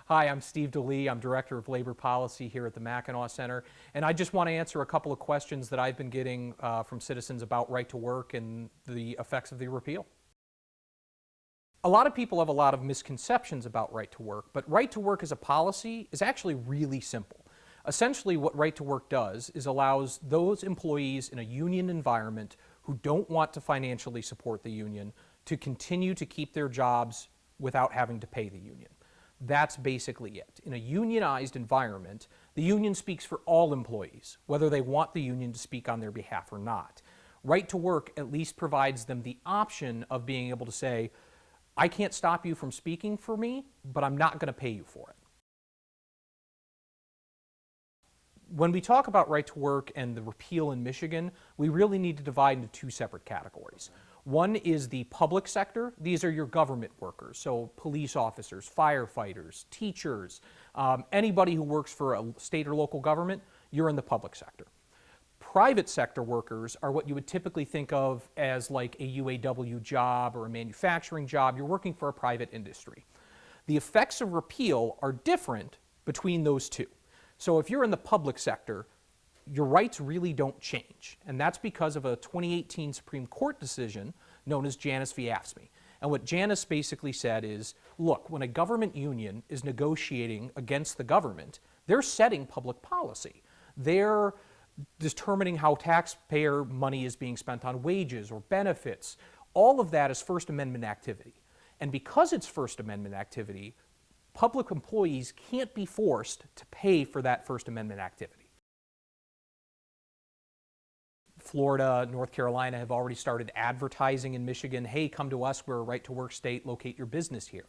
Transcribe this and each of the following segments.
Hi, I'm Steve Delie. I'm Director of Labor Policy here at the Mackinac Center. And I just want to answer a couple of questions that I've been getting from citizens about right to work and the effects of the repeal. A lot of people have a lot of misconceptions about right to work, but right to work as a policy is actually really simple. Essentially, what right to work does is allows those employees in a union environment who don't want to financially support the union to continue to keep their jobs without having to pay the union. That's basically it. In a unionized environment, the union speaks for all employees, whether they want the union to speak on their behalf or not. Right to work at least provides them the option of being able to say, I can't stop you from speaking for me, but I'm not going to pay you for it. When we talk about right to work and the repeal in Michigan, we really need to divide into two separate categories. One is the public sector. These are your government workers, so police officers, firefighters, teachers, anybody who works for a state or local government, you're in the public sector. Private sector workers are what you would typically think of as like a UAW job or a manufacturing job. You're working for a private industry. The effects of repeal are different between those two. So if you're in the public sector, your rights really don't change. And that's because of a 2018 Supreme Court decision known as Janus v. AFSCME. And what Janus basically said is, look, when a government union is negotiating against the government, they're setting public policy. They're determining how taxpayer money is being spent on wages or benefits. All of that is First Amendment activity. And because it's First Amendment activity, public employees can't be forced to pay for that First Amendment activity. Florida, North Carolina have already started advertising in Michigan, hey, come to us, we're a right-to-work state, locate your business here.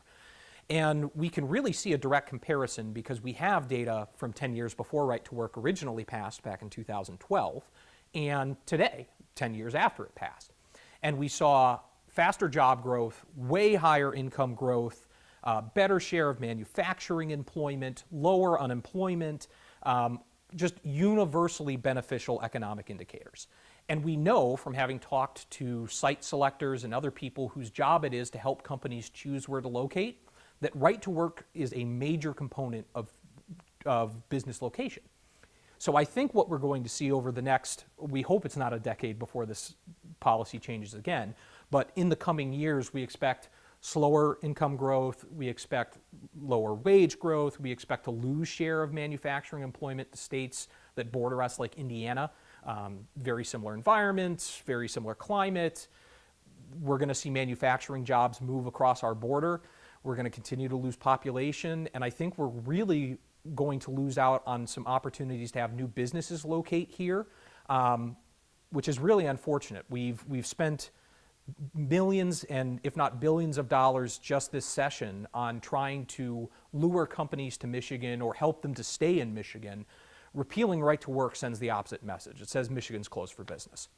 And we can really see a direct comparison because we have data from 10 years before right to work originally passed back in 2012 and today, 10 years after it passed. And we saw faster job growth, way higher income growth, better share of manufacturing employment, lower unemployment, just universally beneficial economic indicators. And we know from having talked to site selectors and other people whose job it is to help companies choose where to locate, that right to work is a major component of business location. So I think what we're going to see over the next, we hope it's not a decade before this policy changes again, but in the coming years we expect slower income growth, we expect lower wage growth, we expect to lose share of manufacturing employment to states that border us like Indiana. Very similar environments, very similar climate. We're going to see manufacturing jobs move across our border. We're going to continue to lose population, and I think we're really going to lose out on some opportunities to have new businesses locate here, which is really unfortunate. We've spent millions and if not billions of dollars just this session on trying to lure companies to Michigan or help them to stay in Michigan. Repealing right to work sends the opposite message. It says Michigan's closed for business.